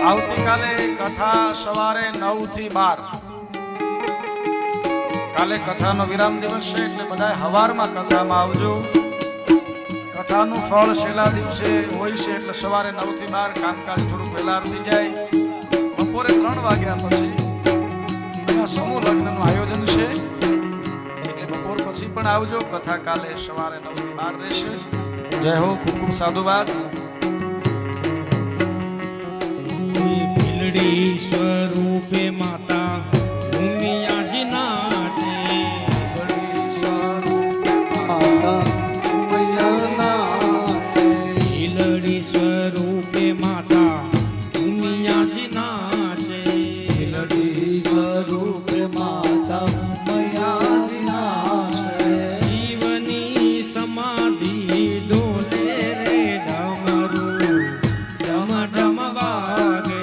આવતીકાલે કથા સવારે 9 થી 12 કાલે કથાનો વિરામ દિવસ છે એટલે બધા હવારમાં કથામાં આવજો. કથાનું ફળ છેલ્લા દિવસે હોય છે એટલે સવારે 9 થી 12 કામકાજ થોડું વહેલા થઈ જાય. બપોરે 3 વાગ્યા પછી સમૂહ લગ્નનું આયોજન છે એટલે બપોર પછી પણ આવજો. કથા કાલે સવારે 9 થી 12 રહેશે. જય હો. ખૂબ ખૂબ સાધુવાદ. સ્વરૂપે માતા ભૂમિયાજી નાચે, હિલડી સ્વરૂપે માતા ભૂમિયાજી નાચે, હિલડી સ્વરૂપે માતા ભૂમિયાજી નાચે. શિવની સમાધિ ડોલે રે ડમરું ડમ ડમ વાગે,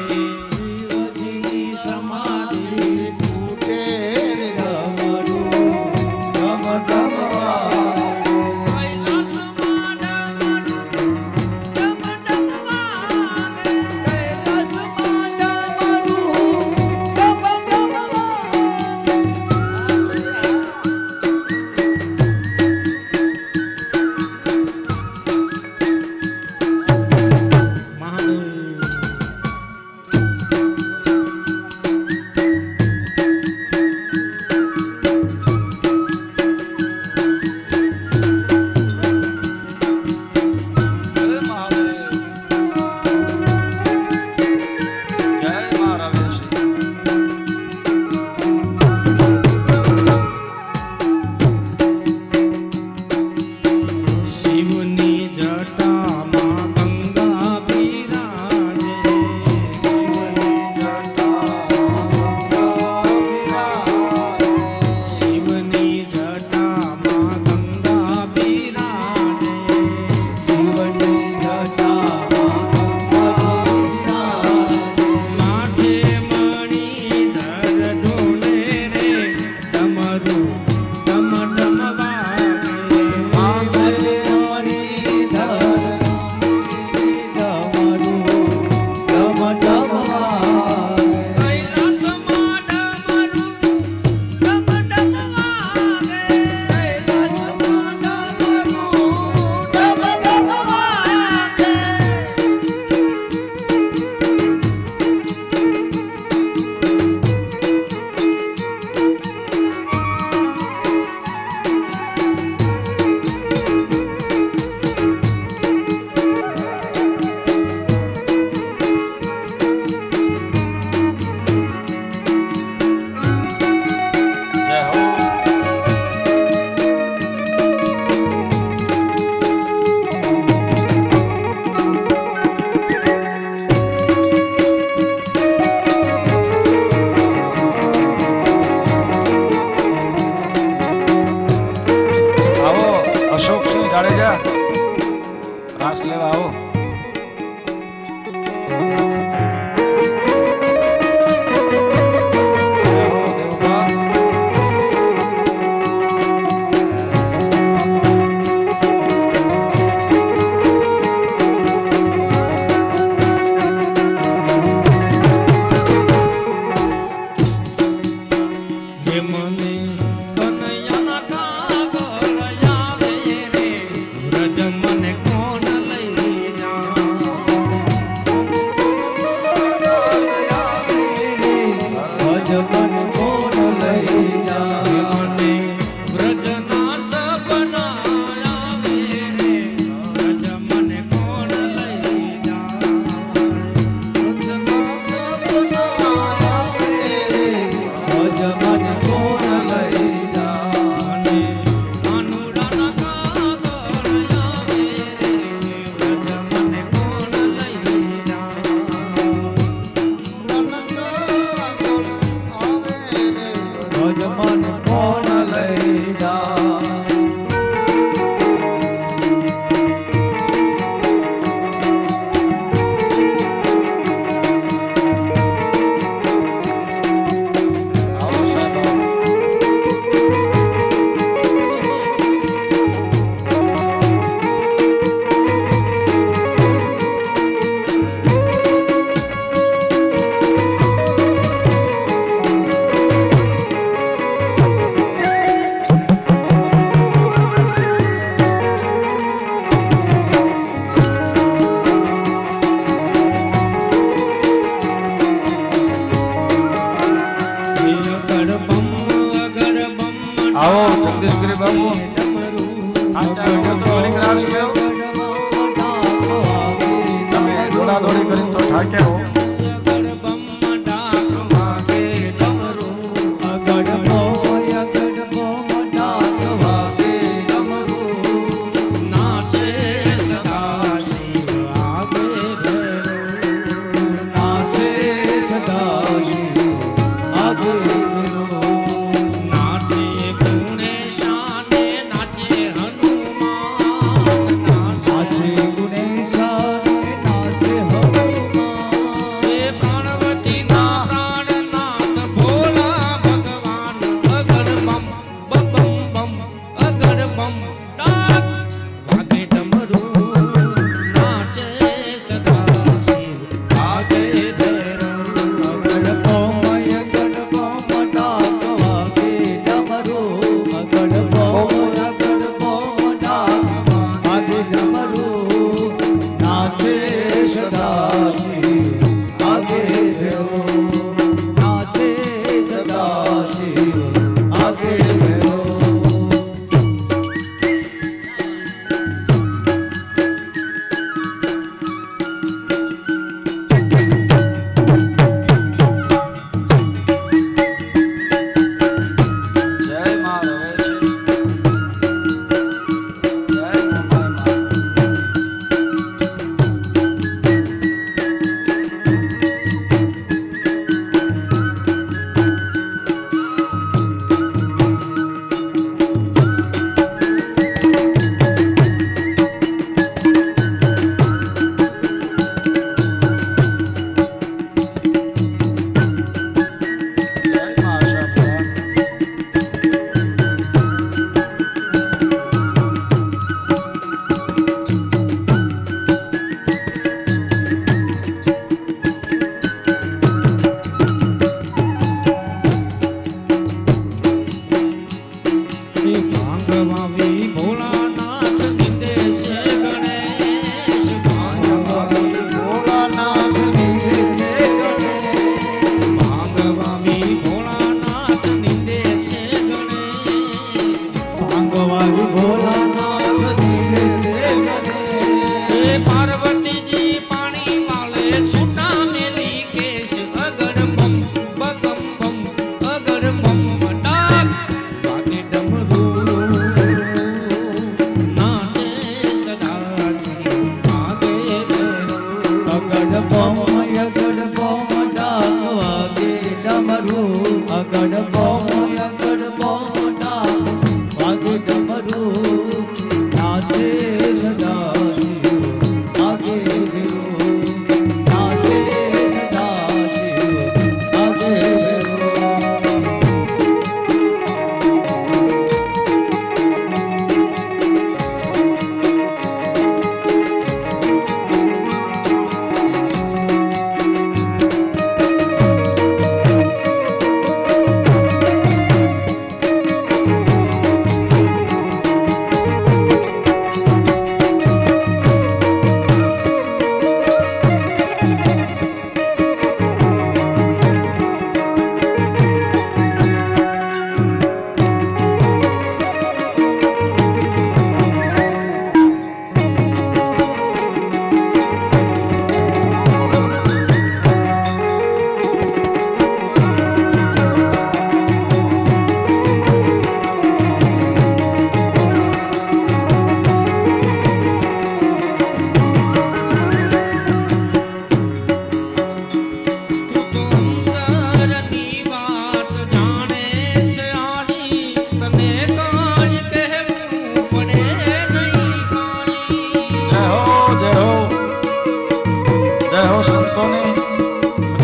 જગદીશગીરી બાબુ આચાર્ય તો ઘડીક રાસ ગયો તમે દોડાદોડી કરીને તો થાક્યા હો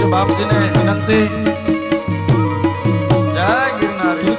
બાપજીને વિનંતી જય ગિરનારી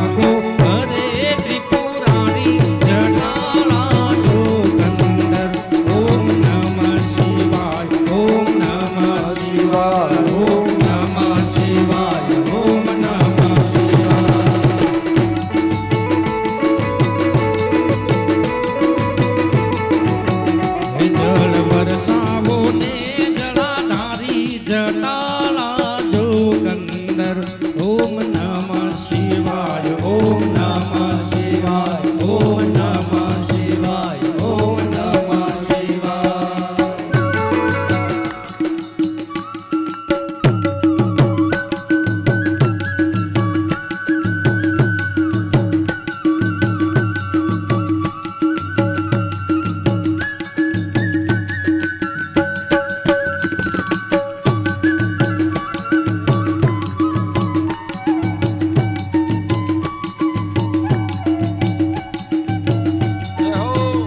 જાગો હરે ત્રિપુરારી જટાલા જોગંદર ઓમ નમઃ શિવાય ઓમ નમઃ શિવાય ઓમ નમઃ શિવાય ઓમ નમઃ શિવાય જળ વરસાવો ને જળાધારી જટાલા જોગંદર ઓમ નમઃ શિવાય ઓમ નમઃ શિવાય ઓમ નમઃ શિવાય ઓમ નમઃ શિવાય જય હો.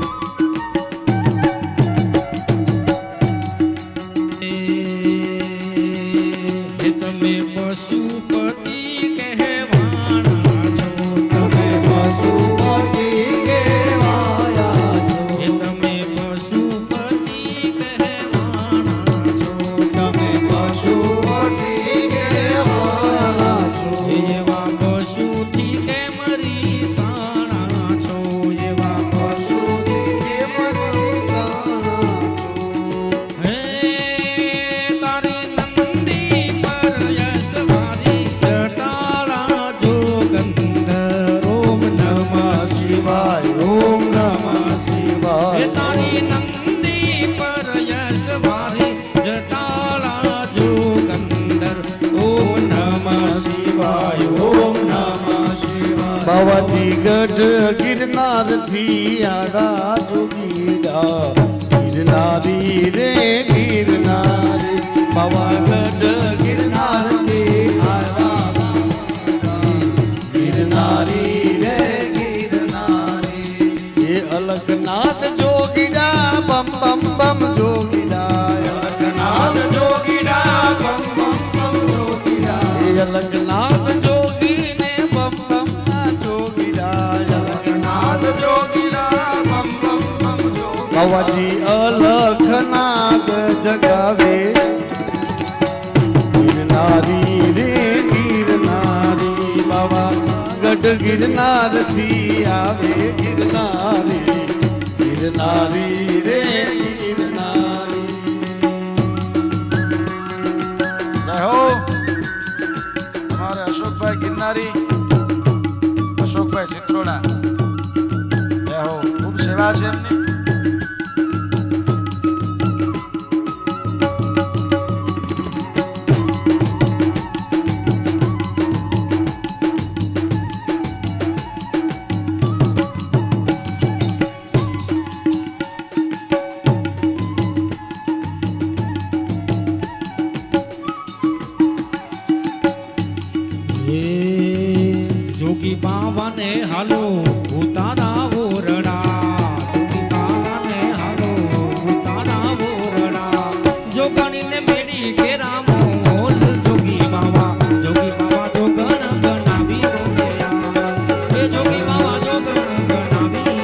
હે તમે પશુપતિ કહેવાના છો તમે પશુપતિ કહેવાયા છો. હે તમે પશુપતિ કહેવાના છો તમે પશુપતિ કહેવાયા છો. એવા પશુથી કેમ રીસાણા છો એવા પશુથી કેમ રીસાણા છો. હે તારી નંદી પર યશવારી જટાલા જોગંદર ઓમ નમઃ શિવાય ઓમ નમઃ હે શિવાય તારી નંદી પર યશવારી જટાલા જોગંદર ઓમ નમઃ શિવાય ઓમ નમઃ શિવાય બાવાજી ગઢ ગિરનાર થી આડા જોગીડા ગિરનારી રે ગિરનારી પાવાગઢ ગિરનાર થી આડા ગિરનારી રે ગિરનારી એ અલકનાથ જોગીડા બમ બમ બમ જોગીડા અલકનાથ જોગીડા બમ બમ બમ જોગીડા એ અલકનાથ જોગી ને બમ બમ જોગીડા અલકનાથ જોગીડા બમ બમ બમ જોગીડા બાવાજી અલખનાગ જગાવે ગિરનારી રે ગિરનારી બાવા ગઢ ગિરનાર થી આવે ગિરનારી ગિરનારી રે ગિરનારી જય હો. અમારે અશોકભાઈ ગિરનારી અશોકભાઈ ચિત્રોડા જય હો. ખૂબ સેવા છે એમની. હે જોગી બાવાને હાલો ઉતારા ઓરડા જોગી બાવાને હાલો ઉતારા ઓરડા જોગણીને મેળી કેરા મોલ જોગી બાવા જોગણ બનાવી રોયા એ જોગી બાવા જોગણ બનાવી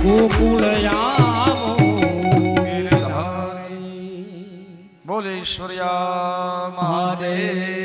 ગોકુળ આવો ગિરધારી. બોલે ઈશ્વર્યા મહાદેવ.